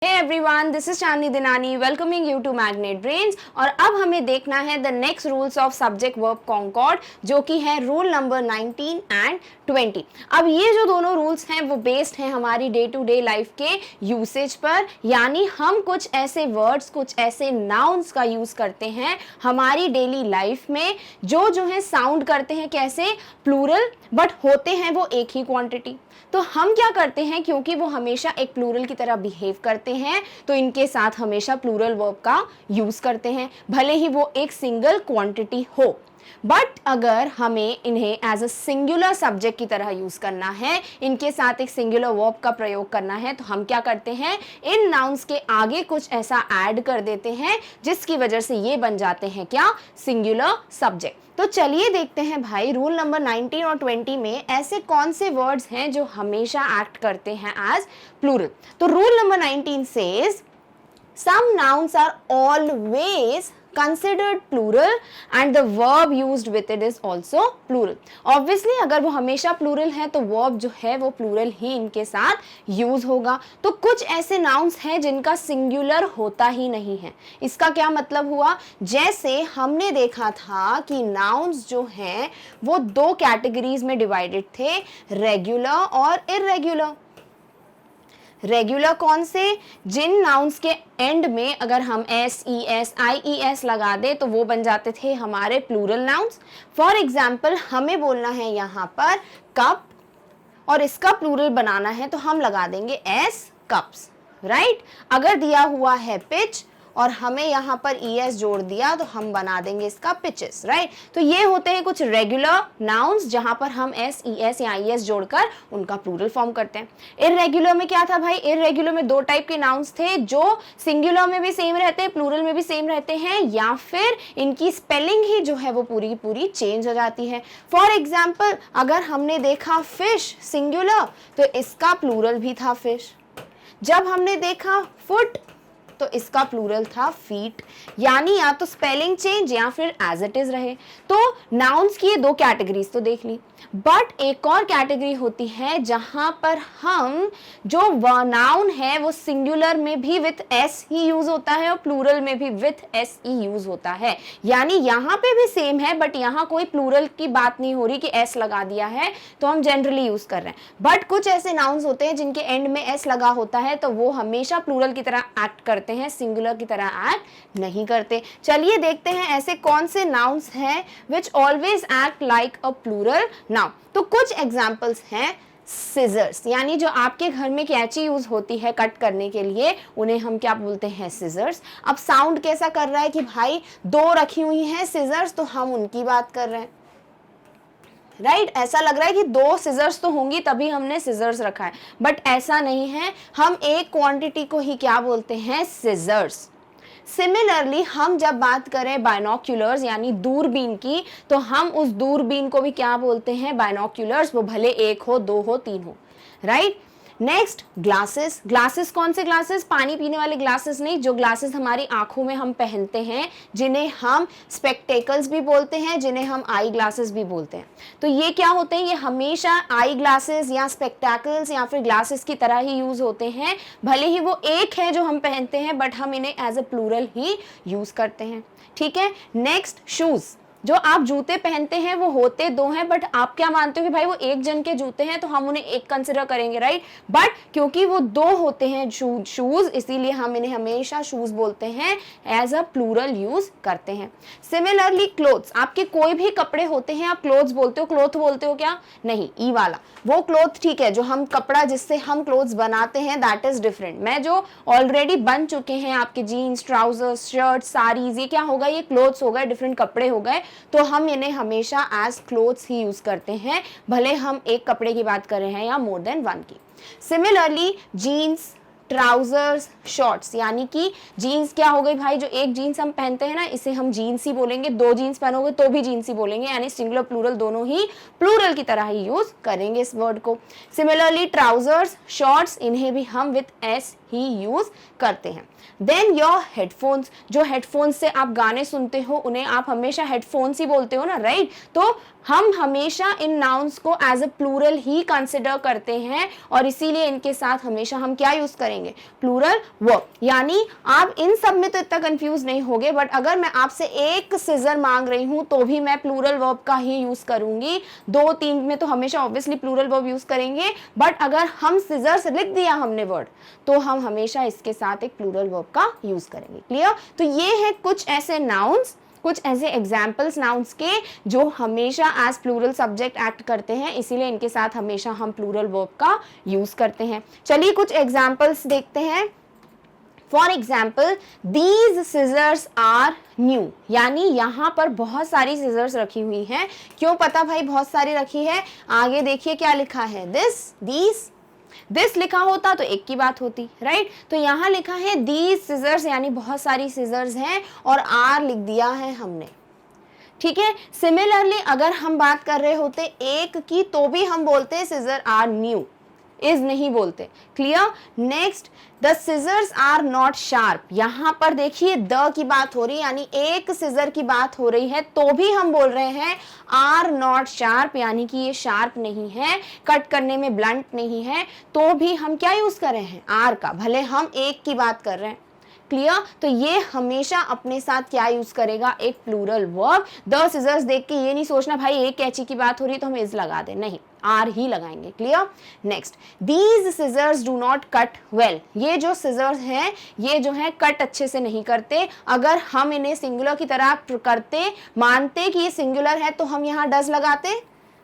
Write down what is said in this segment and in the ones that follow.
Hey everyone, this is Chandni Dinani welcoming you to Magnet Brains और अब हमें देखना है the next rules of subject verb concord जो कि है रूल नंबर 19 एंड 20। अब ये जो दोनों रूल्स हैं वो बेस्ड हैं हमारी डे टू डे लाइफ के यूसेज पर, यानी हम कुछ ऐसे वर्ड्स कुछ ऐसे नाउन्स का यूज करते हैं हमारी डेली लाइफ में जो है साउंड करते हैं कैसे प्लूरल बट होते हैं वो एक ही क्वांटिटी। तो हम क्या करते हैं, क्योंकि वो हमेशा एक प्लूरल की तरह बिहेव करते हैं तो इनके साथ हमेशा प्लूरल वर्ब का यूज करते हैं भले ही वो एक सिंगल क्वांटिटी हो। बट अगर हमें इन्हें एज अ सिंगुलर सब्जेक्ट की तरह यूज करना है, इनके साथ एक सिंगुलर वर्ब का प्रयोग करना है, तो हम क्या करते हैं, इन नाउन्स के आगे कुछ ऐसा ऐड कर देते हैं जिसकी वजह से ये बन जाते हैं क्या, सिंगुलर सब्जेक्ट। तो चलिए देखते हैं भाई रूल नंबर 19 और 20 में ऐसे कौन से वर्ड्स हैं जो हमेशा एक्ट करते हैं एज प्लूरल। तो rule number 19 says some nouns are always considered plural and the verb used with it is also plural। Obviously अगर वो हमेशा plural है तो verb जो है वो plural ही इनके साथ use होगा। तो कुछ ऐसे nouns हैं जिनका singular होता ही नहीं है। इसका क्या मतलब हुआ, जैसे हमने देखा था कि nouns जो हैं वो दो कैटेगरीज में डिवाइडेड थे, रेगुलर और इर्रेगुलर। रेगुलर कौन से, जिन नाउन्स के एंड में अगर हम S E S I E S लगा दे तो वो बन जाते थे हमारे प्लूरल नाउन्स। फॉर एग्जाम्पल हमें बोलना है यहाँ पर कप और इसका प्लूरल बनाना है तो हम लगा देंगे एस कप्स, राइट। अगर दिया हुआ है पिच और हमें यहाँ पर ES जोड़ दिया तो हम बना देंगे इसका पिचेस, राइट। तो ये होते हैं कुछ रेगुलर नाउन्स जहाँ पर हम SES या IS जोड़कर उनका प्लूरल फॉर्म करते हैं। इर्रेगुलर में क्या था भाई, इर्रेगुलर में दो टाइप के नाउन्स थे जो सिंगुलर में भी सेम रहते हैं प्लूरल में भी सेम रहते हैं, या फिर इनकी स्पेलिंग ही जो है वो पूरी की पूरी चेंज हो जाती है। फॉर एग्जाम्पल अगर हमने देखा फिश सिंगुलर तो इसका प्लूरल भी था फिश, जब हमने देखा फुट तो इसका प्लूरल था फीट, यानी या तो स्पेलिंग चेंज या फिर एज इट इज रहे। तो नाउन्स की ये दो कैटेगरीज तो देख ली, बट एक और कैटेगरी होती है जहां पर हम जो नाउन है वो सिंगुलर में भी विथ एस ही यूज होता है और प्लूरल में भी विथ एस ही यूज होता है। यानी यहाँ पे भी सेम है बट यहाँ कोई प्लूरल की बात नहीं हो रही कि एस लगा दिया है तो हम जनरली यूज कर रहे हैं। बट कुछ ऐसे नाउन्स होते हैं जिनके एंड में एस लगा होता है तो वो हमेशा प्लूरल की तरह एक्ट करते हैं, सिंगुलर की तरह एक्ट नहीं करते। चलिए देखते हैं ऐसे कौन से नाउन्स हैं which always act like a plural noun. तो कुछ एग्जांपल्स हैं सिजर्स, यानी जो आपके घर में कैंची यूज होती है कट करने के लिए उन्हें हम क्या बोलते हैं, सिजर्स। अब साउंड कैसा कर रहा है कि भाई दो रखी हुई हैं सिजर्स तो हम उनकी बात कर रहे हैं, राइट। ऐसा लग रहा है कि दो सिजर्स तो होंगी तभी हमने सिजर्स रखा है, बट ऐसा नहीं है, हम एक क्वांटिटी को ही क्या बोलते हैं, सिजर्स। सिमिलरली हम जब बात करें बाइनोक्यूलर्स यानी दूरबीन की तो हम उस दूरबीन को भी क्या बोलते हैं, बाइनोक्यूलर्स, वो भले एक हो दो हो तीन हो, राइट। Next glasses. ग्लासेस कौन से ग्लासेस, पानी पीने वाले ग्लासेस नहीं, जो ग्लासेस हमारी आंखों में हम पहनते हैं जिन्हें हम स्पेक्टेकल्स भी बोलते हैं, जिन्हें हम आई ग्लासेस भी बोलते हैं। तो ये क्या होते हैं, ये हमेशा आई ग्लासेस या स्पेक्टेकल्स या फिर ग्लासेस की तरह ही यूज होते हैं, भले ही वो एक है जो हम पहनते हैं बट हम इन्हें एज अ प्लूरल ही यूज करते हैं, ठीक है। नेक्स्ट शूज, जो आप जूते पहनते हैं वो होते दो हैं बट आप क्या मानते हो कि भाई वो एक जन के जूते हैं तो हम उन्हें एक कंसिडर करेंगे, राइट। बट क्योंकि वो दो होते हैं शूज इसीलिए हम इन्हें हमेशा शूज बोलते हैं, एज अ प्लूरल यूज करते हैं। सिमिलरली क्लोथ्स, आपके कोई भी कपड़े होते हैं आप क्लोथ्स बोलते हो, क्लोथ बोलते हो क्या, नहीं, ई वाला वो क्लोथ, ठीक है, जो हम कपड़ा जिससे हम क्लोथ्स बनाते हैं दैट इज डिफरेंट। मैं जो ऑलरेडी बन चुके हैं आपके जीन्स ट्राउजर्स शर्ट साड़ीज, ये क्या होगा, ये क्लोथ्स हो गए, डिफरेंट कपड़े हो गए, तो हम इन्हें हमेशा एज क्लोथ्स ही यूज करते हैं भले हम एक कपड़े की बात कर रहे हैं या मोर देन वन की। सिमिलरली जीन्स ट्राउजर्स शॉर्ट्स, यानी कि जीन्स क्या हो गई भाई, जो एक जीन्स हम पहनते हैं ना इसे हम जीन्स ही बोलेंगे, दो जीन्स पहनोगे तो भी जीन्स ही बोलेंगे, यानी सिंगुलर प्लूरल दोनों ही प्लूरल की तरह ही यूज करेंगे इस वर्ड को। सिमिलरली ट्राउजर्स शॉर्ट्स, इन्हें भी हम विथ एस ही यूज करते हैं। देन योर हेडफोन्स, जो हेडफोन्स से आप गाने सुनते हो उन्हें आप हमेशा हेडफोन्स ही बोलते हो ना, राइट? तो हम हमेशा इन नाउन्स को एज अ प्लूरल ही कंसिडर करते हैं और इसीलिए इनके साथ हमेशा हम क्या यूज करेंगे, प्लूरल वर्ब। यानी आप इन सब में तो इतना कंफ्यूज नहीं होगे, बट अगर मैं आपसे एक सिजर मांग रही हूं तो भी मैं प्लूरल वर्ब का ही यूज करूंगी। 2, 3 में तो हमेशा ऑब्वियसली प्लूरल वर्ब यूज करेंगे, बट अगर हम सिजर्स लिख दिया हमने वर्ड तो हम हमेशा इसके साथ एक प्लूरल वर्ब का यूज करेंगे। क्लियर? तो ये है कुछ ऐसे नाउन्स, कुछ ऐसे एग्जाम्पल्स नाउन्स के जो हमेशा एज प्लूरल सब्जेक्ट एक्ट करते हैं, इसीलिए इनके साथ हमेशा हम प्लूरल वर्ब का यूज करते हैं। चलिए कुछ एग्जाम्पल्स देखते हैं। For example, these scissors are new, यानी यहाँ पर बहुत सारी सिजर्स रखी हुई हैं। क्यों पता भाई बहुत सारी रखी है? आगे देखिए क्या लिखा है, दिस, दीज। दिस लिखा होता तो एक की बात होती, राइट? तो यहाँ लिखा है दीज सिजर्स, यानी बहुत सारी सिजर्स हैं और आर लिख दिया है हमने, ठीक है। सिमिलरली अगर हम बात कर रहे होते एक की तो भी हम बोलते सिजर आर न्यू, इज नहीं बोलते। Clear? Next, the scissors are not sharp, यहां पर देखिए द की बात हो रही है, यानी एक सिजर की बात हो रही है तो भी हम बोल रहे हैं आर नॉट शार्प, यानी कि ये शार्प नहीं है, कट करने में ब्लंट नहीं है, तो भी हम क्या यूज कर रहे हैं, आर का, भले हम एक की बात कर रहे हैं। क्लियर? तो ये हमेशा अपने साथ क्या यूज करेगा, एक प्लूरल वर्ब। द सिजर्स देख के ये नहीं सोचना भाई एक कैची की बात हो रही है तो हम इज लगा दें, नहीं, आर ही लगाएंगे। Clear? Next, these scissors do not cut well, ये जो सिजर्स हैं ये जो है कट अच्छे से नहीं करते। अगर हम इन्हें सिंगुलर की तरह करते, मानते कि ये सिंगुलर है तो हम यहाँ डज लगाते,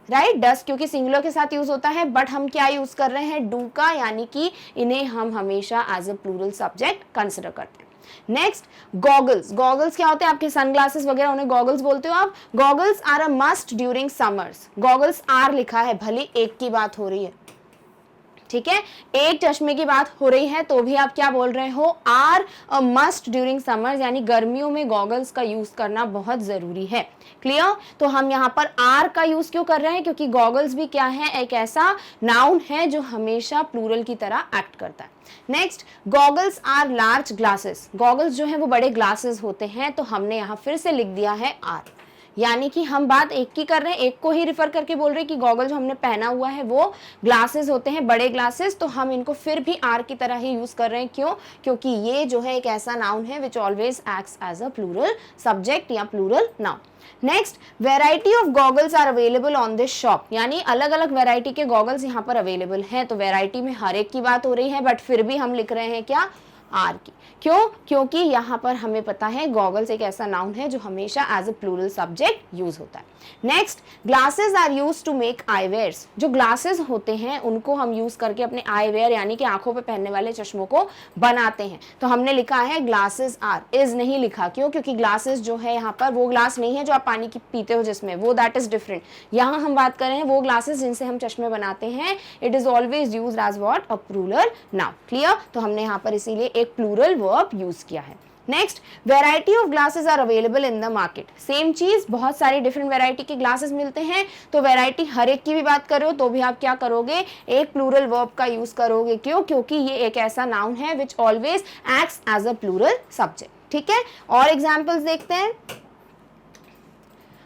राइट? डस क्योंकि सिंगुलर के साथ यूज होता है, बट हम क्या यूज कर रहे हैं, डू का, यानी कि इन्हें हम हमेशा as a plural subject consider करते हैं। Next, goggles. गॉगल्स क्या होते हैं, आपके सनग्लासेस वगैरह, उन्हें गॉगल्स बोलते हो आप। Goggles are a must during summers, goggles are लिखा है, भले एक की बात हो रही है, ठीक है, एक चश्मे की बात हो रही है तो भी आप क्या बोल रहे हो, are a must during summers, यानी गर्मियों में गॉगल्स का यूज करना बहुत जरूरी है। क्लियर? तो हम यहाँ पर आर का यूज क्यों कर रहे हैं, क्योंकि गॉगल्स भी क्या है, एक ऐसा नाउन है जो हमेशा प्लूरल की तरह एक्ट करता है। Next, goggles are large glasses, goggles जो है वो बड़े ग्लासेस होते हैं, तो हमने यहाँ फिर से लिख दिया है आर, यानी कि हम बात एक की कर रहे हैं, एक को ही रिफर करके बोल रहे हैं कि गॉगल जो हमने पहना हुआ है वो ग्लासेस होते हैं, बड़े ग्लासेस, तो हम इनको फिर भी आर की तरह ही यूज कर रहे हैं। क्यों? क्योंकि ये जो है एक ऐसा नाउन है which always acts as a plural subject या plural noun. Next, variety of goggles are available on this shop, यानी अलग अलग वेराइटी के गॉगल्स यहाँ पर अवेलेबल हैं, तो वेराइटी में हर एक की बात हो रही है, बट फिर भी हम लिख रहे हैं क्या, आर की। क्यों? क्योंकि यहाँ पर हमें पता है गॉगल्स एक ऐसा नाउन है जो हमेशा as a plural subject use होता है। Next, glasses are use to make eyewears, जो ग्लासेस होते हैं उनको हम यूज करके अपने आईवेयर यानी कि आंखों पे पहनने वाले चश्मों को बनाते हैं, तो हमने लिखा है ग्लासेस आर, इज नहीं लिखा। क्यों? क्योंकि ग्लासेस जो है यहाँ पर वो ग्लास नहीं है जो आप पानी की पीते हो जिसमें, वो दैट इज डिफरेंट। यहाँ हम बात कर रहे हैं वो ग्लासेस जिनसे हम चश्मे बनाते हैं, it is always use as what, a plural noun. Clear? तो हमने यहाँ पर इसीलिए एक प्लूरल वर्ब यूज किया है। Next, variety of glasses are available in the market, same चीज, बहुत सारी डिफरेंट वेराइटी के ग्लासेस मिलते हैं, तो वेराइटी हर एक की भी बात करो तो भी आप क्या करोगे, एक प्लूरल वर्ब का यूज करोगे। क्यों? क्योंकि ये एक ऐसा नाउन है which always acts as a plural subject. ठीक है, और एग्जाम्पल्स देखते हैं।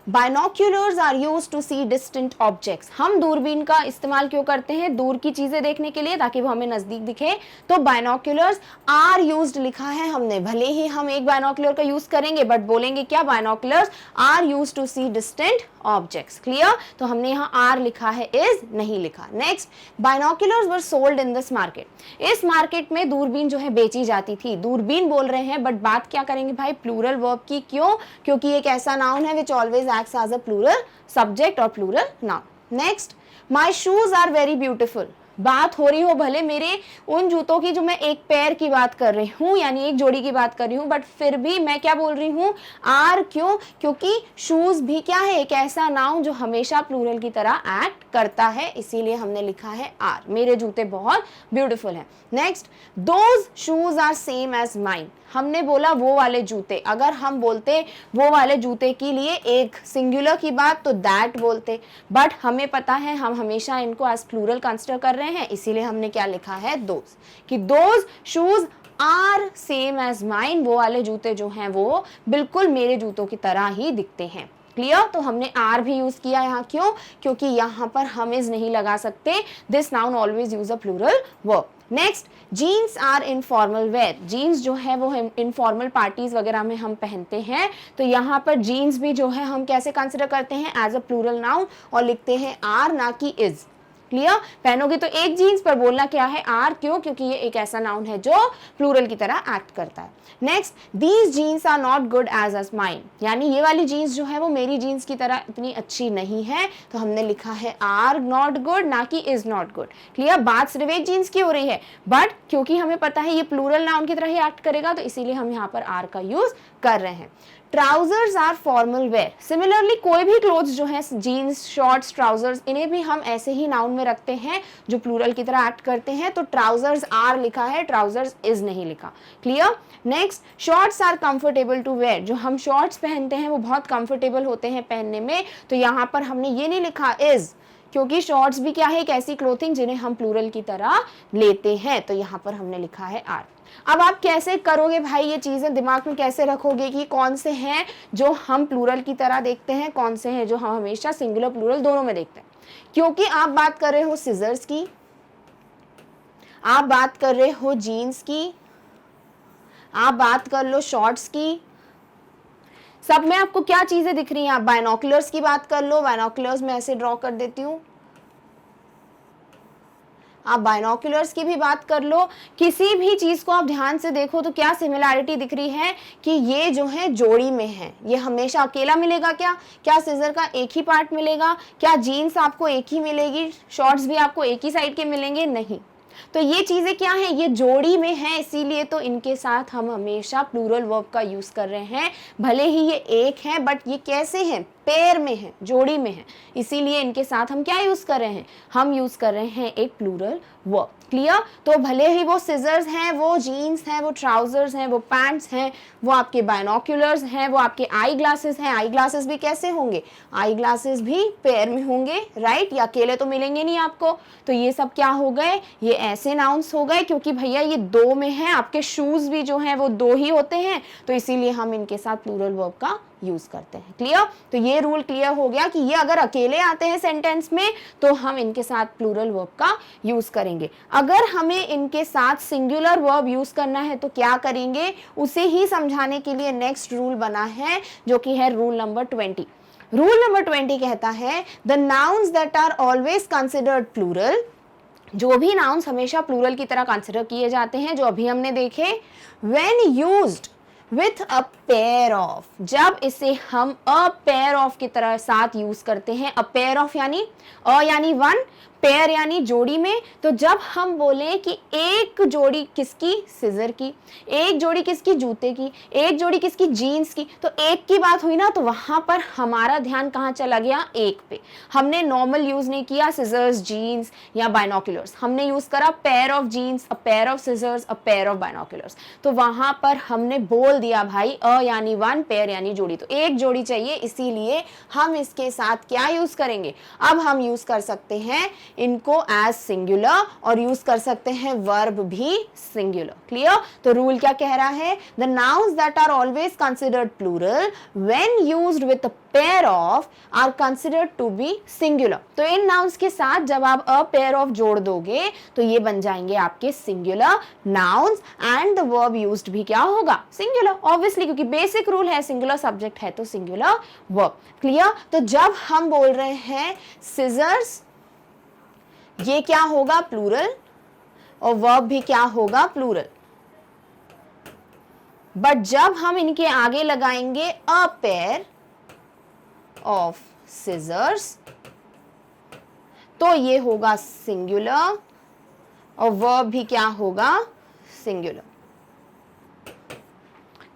Binoculars are use to see distant objects, हम दूरबीन का इस्तेमाल क्यों करते हैं, दूर की चीजें देखने के लिए ताकि वो हमें नजदीक दिखे, तो बाइनोक्यूलर्स आर यूज्ड लिखा है हमने, भले ही हम एक बाइनोक्यूलर का यूज करेंगे बट बोलेंगे क्या, binoculars are use to see distant objects. Clear? तो हमने यहाँ आर लिखा है, इज नहीं लिखा। Next, binoculars were sold in this market, इस मार्केट में दूरबीन जो है बेची जाती थी, दूरबीन बोल रहे हैं बट बात क्या करेंगे भाई, प्लूरल वर्ब की। क्यों? क्योंकि एक ऐसा नाउन है which always acts as a plural subject और plural noun. Next, my shoes are very beautiful, बात हो रही हो भले मेरे उन जूतों की जो मैं एक पैर की बात कर रही हूँ यानी एक जोड़ी की बात कर रही हूँ, बट फिर भी मैं क्या बोल रही हूँ, आर। क्यों? क्योंकि शूज भी क्या है, एक ऐसा नाउन जो हमेशा प्लूरल की तरह एक्ट करता है, इसीलिए हमने लिखा है आर, मेरे जूते बहुत ब्यूटीफुल हैं। Next, those shoes are same as mine, हमने बोला वो वाले जूते, अगर हम बोलते वो वाले जूते के लिए एक सिंगुलर की बात तो दैट बोलते, बट हमें पता है हम हमेशा इनको एज प्लूरल कंसिडर कर रहे हैं, इसीलिए हमने क्या लिखा है दोज, कि those shoes are same as mine, वो वाले जूते जो हैं वो बिल्कुल मेरे जूतों की तरह ही दिखते हैं। क्लियर? तो हमने आर भी यूज किया यहाँ, क्यों? क्योंकि यहाँ पर हम इज नहीं लगा सकते, this noun always use a plural verb. Next, jeans are informal wear, jeans जो है वो इनफॉर्मल पार्टीज वगैरह में हम पहनते हैं, तो यहाँ पर जीन्स भी जो है हम कैसे कंसिडर करते हैं एज अ प्लूरल नाउन और लिखते हैं आर ना कि इज। क्लियर? पहनोगे तो एक जीन्स पर बोलना क्या है आर, क्यों? क्योंकि ये एक ऐसा नाउन है जो प्लूरल की तरह एक्ट करता है। Next, these jeans are not good as as mine, यानी ये वाली जीन्स जो है वो मेरी जीन्स की तरह इतनी अच्छी नहीं है, तो हमने लिखा है आर नॉट गुड ना कि इज नॉट गुड। क्लियर? बात सिर्फ एक जीन्स की हो रही है, बट क्योंकि हमें पता है ये प्लूरल नाउन की तरह ही एक्ट करेगा, तो इसीलिए हम यहाँ पर आर का यूज कर रहे हैं। Trousers are formal wear, similarly कोई भी क्लोथ्स जो है जीन्स, शॉर्ट्स, ट्राउजर्स, इन्हें भी हम ऐसे ही नाउन में रखते हैं जो प्लूरल की तरह एक्ट करते हैं, तो ट्राउजर्स आर लिखा है, ट्राउजर्स इज नहीं लिखा। Clear? Next, shorts are comfortable to wear, जो हम शॉर्ट्स पहनते हैं वो बहुत कंफर्टेबल होते हैं पहनने में, तो यहाँ पर हमने ये नहीं लिखा इज, क्योंकि शॉर्ट्स भी क्या है, एक ऐसी क्लोथिंग जिन्हें हम प्लूरल की तरह लेते हैं, तो यहाँ पर हमने लिखा है आर। अब आप कैसे करोगे भाई, ये चीजें दिमाग में कैसे रखोगे कि कौन से हैं जो हम प्लूरल की तरह देखते हैं, कौन से हैं जो हम हमेशा सिंगुलर प्लूरल दोनों में देखते हैं? क्योंकि आप बात कर रहे हो सिजर्स की, आप बात कर रहे हो जीन्स की, आप बात कर लो शॉर्ट्स की, सब में आपको क्या चीजें दिख रही हैं? आप बाइनोकुलर्स की बात कर लो, बाइनोकुलर्स में ऐसे ड्रॉ कर देती हूं, आप बाइनोकुलर्स की भी बात कर लो, किसी भी चीज को आप ध्यान से देखो तो क्या सिमिलैरिटी दिख रही है कि ये जो है जोड़ी में है, ये हमेशा अकेला मिलेगा क्या? क्या सिजर का एक ही पार्ट मिलेगा? क्या जीन्स आपको एक ही मिलेगी? शॉर्ट्स भी आपको एक ही साइड के मिलेंगे? नहीं। तो ये चीजें क्या है, ये जोड़ी में है, इसीलिए तो इनके साथ हम हमेशा प्लूरल वर्ब का यूज कर रहे हैं, भले ही ये एक है बट ये कैसे हैं, पेयर में है, जोड़ी में है, इसीलिए इनके साथ हम क्या यूज कर रहे हैं, हम यूज कर रहे हैं एक प्लूरल वर्ब। क्लियर? तो भले ही वो सिजर्स हैं, वो जीन्स हैं, वो ट्राउजर्स हैं, वो पैंट्स हैं, वो आपके बाइनोकुलर्स हैं, वो आपके आई ग्लासेस हैं, आई ग्लासेस भी कैसे होंगे, आई ग्लासेस भी पेयर में होंगे, राइट? या अकेले तो मिलेंगे नहीं आपको, तो ये सब क्या हो गए, ये ऐसे नाउन्स हो गए, क्योंकि भैया ये दो में है, आपके शूज भी जो हैं वो दो ही होते हैं, तो इसीलिए हम इनके साथ प्लूरल वर्ब का यूज करते हैं। क्लियर? तो ये रूल क्लियर हो गया कि ये अगर अकेले आते हैं सेंटेंस में तो हम इनके साथ प्लूरल वर्ब का यूज करेंगे, अगर हमें इनके साथ सिंगुलर वर्ब यूज करना है तो क्या करेंगे, उसे ही समझाने के लिए नेक्स्ट रूल बना है, जो कि है रूल नंबर 20। रूल नंबर 20 कहता है the nouns that are always considered plural, जो भी नाउन्स हमेशा प्लूरल की तरह कंसिडर किए जाते हैं, जो अभी हमने देखे, when used with a pair of, जब इसे हम अ पेयर ऑफ की तरह साथ यूज करते हैं, अ पेयर ऑफ यानी अ यानी वन, पेयर यानी जोड़ी में, तो जब हम बोले कि एक जोड़ी किसकी, सिजर की, एक जोड़ी किसकी, जूते की, एक जोड़ी किसकी, जीन्स की, तो एक की बात हुई ना, तो वहां पर हमारा ध्यान कहाँ चला गया, एक पे। हमने नॉर्मल यूज नहीं किया सिजर्स, जीन्स या बाइनोकुलर्स, हमने यूज करा pair of jeans, a pair of scissors, a pair of binoculars, तो वहां पर हमने बोल दिया भाई अ यानी वन, पेयर यानी जोड़ी, तो एक जोड़ी चाहिए, इसीलिए हम इसके साथ क्या यूज करेंगे, अब हम यूज कर सकते हैं इनको एज सिंगुलर और यूज कर सकते हैं वर्ब भी सिंगुलर। क्लियर? तो रूल क्या कह रहा है, the nouns that are always considered plural when used with a pair of are considered to be singular, तो इन नाउन्स के साथ जब आप अ पेयर ऑफ जोड़ दोगे तो ये बन जाएंगे आपके singular nouns, and the verb used भी क्या होगा, सिंगुलर, ऑब्वियसली, क्योंकि बेसिक रूल है सिंगुलर सब्जेक्ट है तो सिंगुलर वर्ब। क्लियर? तो जब हम बोल रहे हैं सिजर्स, ये क्या होगा, प्लूरल, और वर्ब भी क्या होगा, प्लूरल, बट जब हम इनके आगे लगाएंगे अ पेयर ऑफ सिजर्स तो ये होगा सिंगुलर और वर्ब भी क्या होगा, सिंगुलर।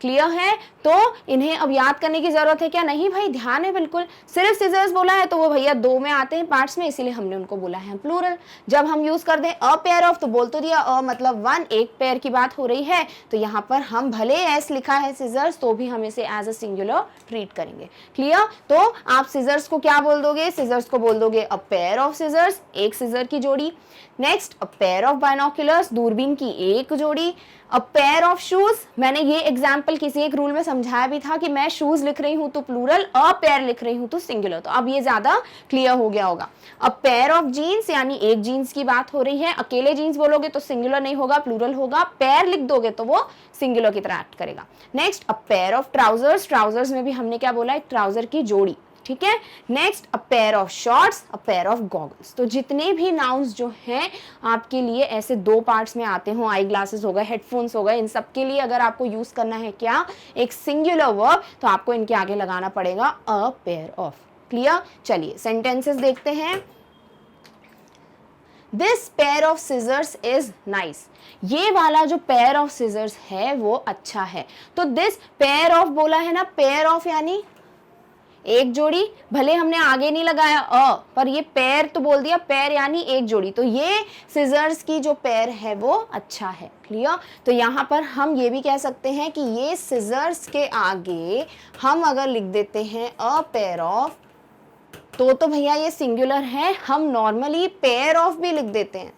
क्लियर है? तो इन्हें अब याद करने की जरूरत है क्या? नहीं भाई, ध्यान है बिल्कुल। सिर्फ सिजर्स बोला है तो वो भैया 2 में आते हैं पार्ट्स में, इसीलिए हमने उनको बोला है प्लूरल। जब हम यूज कर दें अ पेयर ऑफ तो बोल तो दिया अ मतलब 1, एक पेयर की बात हो रही है, तो यहाँ पर हम भले एस लिखा है सिजर्स तो भी हम इसे एज अ सिंगुलर ट्रीट करेंगे। क्लियर? तो आप सिजर्स को क्या बोल दोगे? सिजर्स को बोल दोगे अ पेयर ऑफ सिजर्स, एक सिजर की जोड़ी। Next a pair of binoculars, दूरबीन की एक जोड़ी। अ पेयर ऑफ शूज, मैंने ये एग्जाम्पल किसी एक रूल में समझाया भी था कि मैं शूज लिख रही हूं तो प्लूरल, अ पेयर लिख रही हूं तो सिंगुलर, तो अब ये ज्यादा क्लियर हो गया होगा। अ पेयर ऑफ जीन्स, यानी एक जीन्स की बात हो रही है, अकेले जीन्स बोलोगे तो सिंगुलर नहीं होगा, प्लूरल होगा, पेयर लिख दोगे तो वो सिंगुलर की तरह एक्ट करेगा। Next a pair of trousers, trousers में भी हमने क्या बोला, एक ट्राउजर की जोड़ी, ठीक है। Next a pair of shorts, a pair of goggles. तो जितने भी नाउन्स जो हैं आपके लिए ऐसे 2 पार्ट्स में आते हो, आई ग्लासेस हो गए, हेडफोन्स हो गए, इन सब के लिए अगर आपको यूज करना है क्या, एक सिंगुलर वर्ब, तो आपको इनके आगे लगाना पड़ेगा अ पेयर ऑफ। क्लियर? चलिए सेंटेंसेस देखते हैं। This pair of scissors is nice, ये वाला जो पेयर ऑफ सिजर्स है वो अच्छा है। तो दिस पेयर ऑफ बोला है ना, पेयर ऑफ यानी एक जोड़ी, भले हमने आगे नहीं लगाया अ, पर ये पेयर तो बोल दिया, पेयर यानी एक जोड़ी, तो ये सिजर्स की जो पेयर है वो अच्छा है। क्लियर? तो यहाँ पर हम ये भी कह सकते हैं कि ये सिजर्स के आगे हम अगर लिख देते हैं अ पेयर ऑफ तो भैया ये सिंगुलर है, हम नॉर्मली पेयर ऑफ भी लिख देते हैं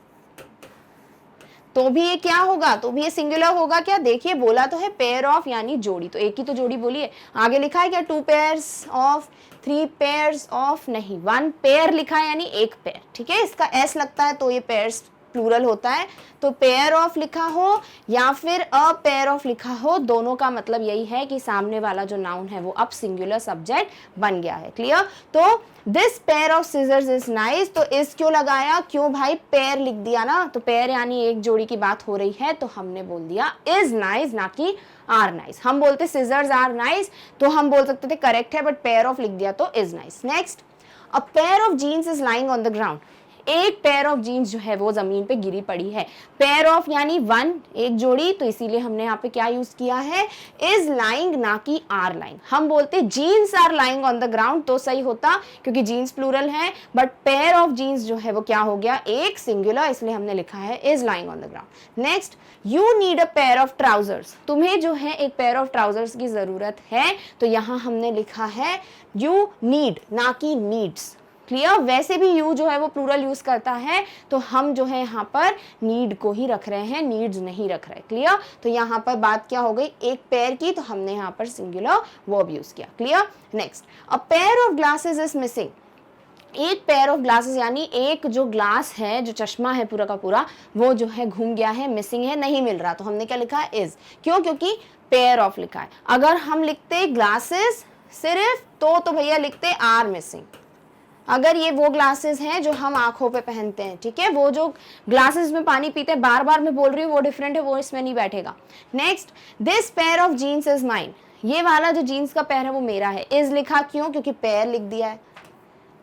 तो भी ये क्या होगा, तो भी ये सिंगुलर होगा क्या? देखिए बोला तो है पेयर ऑफ यानी जोड़ी, तो एक ही तो जोड़ी बोली है। आगे लिखा है क्या 2 पेयर्स ऑफ, 3 पेयर्स ऑफ, नहीं 1 पेयर लिखा है यानी एक पेयर, ठीक है। इसका एस लगता है तो ये पेयर्स प्लूरल होता है, तो पेयर ऑफ लिखा हो या फिर अ पेयर ऑफ लिखा हो, दोनों का मतलब यही है कि सामने वाला जो नाउन है वो अब सिंगुलर सब्जेक्ट बन गया है। क्लियर? तो this pair of scissors is nice, तो इस क्यों लगाया, क्यों भाई, पेयर लिख दिया ना, तो पेयर यानी एक जोड़ी की बात हो रही है तो हमने बोल दिया इज नाइस, ना कि आर नाइस। हम बोलते सिजर्स आर नाइस तो हम बोल सकते थे करेक्ट है, बट पेयर ऑफ लिख दिया तो is nice. Next a pair of jeans is lying on the ground, एक पेयर ऑफ जीन्स जो है वो जमीन पे गिरी पड़ी है। पेयर ऑफ यानी 1, एक जोड़ी, तो इसीलिए हमने यहाँ पे क्या यूज किया है, इज लाइंग, ना कि आर लाइंग। हम बोलते jeans are lying on the ground तो सही होता क्योंकि जीन्स प्लूरल है, बट पेयर ऑफ जीन्स जो है वो क्या हो गया, एक सिंगुलर, इसलिए हमने लिखा है is lying on the ground. Next you need a pair of trousers, तुम्हें जो है एक पेयर ऑफ ट्राउजर्स की जरूरत है, तो यहाँ हमने लिखा है यू नीड, ना कि नीड्स। क्लियर? वैसे भी यू जो है वो प्लूरल यूज करता है तो हम जो है यहाँ पर नीड को ही रख रहे हैं, नीड्स नहीं रख रहे। क्लियर? तो यहाँ पर बात क्या हो गई, एक पेयर की, तो हमने यहाँ पर सिंगुलर वर्ब यूज किया। Clear? Next a pair of glasses is missing, एक पेयर ऑफ ग्लासेस यानी एक जो ग्लास है, जो चश्मा है पूरा का पूरा, वो जो है घूम गया है, मिसिंग है, नहीं मिल रहा, तो हमने क्या लिखा है इज। क्यों? क्योंकि पेयर ऑफ लिखा है। अगर हम लिखते ग्लासेस सिर्फ तो भैया लिखते आर मिसिंग। अगर ये वो ग्लासेस हैं जो हम आंखों पे पहनते हैं, ठीक है, वो जो ग्लासेस में पानी पीते हैं, बार बार मैं बोल रही हूँ वो डिफरेंट है, वो इसमें नहीं बैठेगा। Next this pair of jeans is mine, ये वाला जो जीन्स का पेयर है वो मेरा है। इज लिखा क्यों? क्योंकि पेयर लिख दिया है,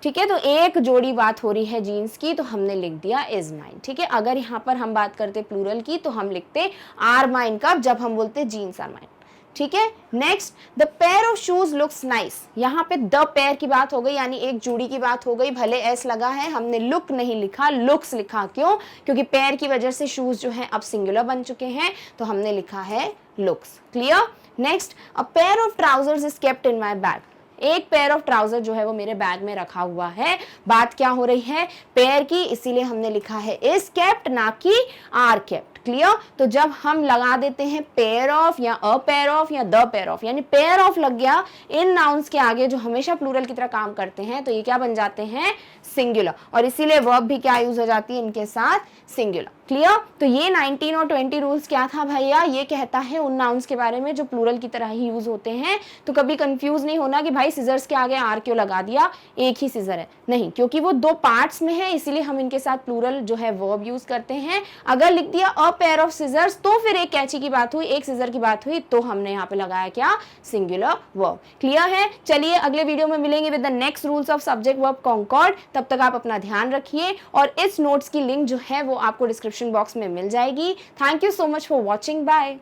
ठीक है, तो एक जोड़ी बात हो रही है जीन्स की तो हमने लिख दिया इज माइन। ठीक है, अगर यहाँ पर हम बात करते प्लूरल की तो हम लिखते आर माइन का, जब हम बोलते जीन्स आर माइन। ठीक है, next the pair of shoes looks nice, यहाँ पे द पेयर की बात हो गई यानी एक जोड़ी की बात हो गई, भले एस लगा है, हमने लुक नहीं लिखा, लुक्स लिखा। क्यों? क्योंकि पेयर की वजह से शूज जो है अब सिंगुलर बन चुके हैं तो हमने लिखा है looks. Clear? Next a pair of trousers is kept in my bag, एक पेयर ऑफ ट्राउजर जो है वो मेरे बैग में रखा हुआ है। बात क्या हो रही है, पेयर की, इसीलिए हमने लिखा है इज केप्ट, ना कि आर केप्ट। क्लियर? तो जब हम लगा देते हैं पेयर ऑफ या अ पेयर ऑफ या द पेयर ऑफ, यानी पेयर ऑफ लग गया इन नाउन्स के आगे जो हमेशा प्लूरल की तरह काम करते हैं, तो ये क्या बन जाते हैं, सिंगुलर, और इसीलिए वर्ब भी क्या यूज हो जाती है इनके साथ, सिंगुलर। क्लियर? तो ये 19 और 20 रूल्स क्या था भैया, ये कहता है उन नाउन्स के बारे में जो प्लूरल की तरह ही यूज होते हैं। तो कभी कंफ्यूज नहीं होना कि भाई सिजर्स के आगे आर क्यों लगा दिया, एक ही सिजर है, नहीं, क्योंकि वो 2 पार्ट्स में है, इसीलिए हम इनके साथ प्लूरल जो है वर्ब यूज करते हैं। अगर लिख दिया अ पेयर ऑफ सिजर्स तो फिर एक कैची की बात हुई, एक सिजर की बात हुई, तो हमने यहाँ पे लगाया क्या, सिंगुलर वर्ब। क्लियर है? चलिए अगले वीडियो में मिलेंगे with the next rules of subject verb concord. तब तक आप अपना ध्यान रखिए और इस नोट्स की लिंक जो है वो आपको डिस्क्रिप्शन बॉक्स में मिल जाएगी। Thank you so much for watching, bye.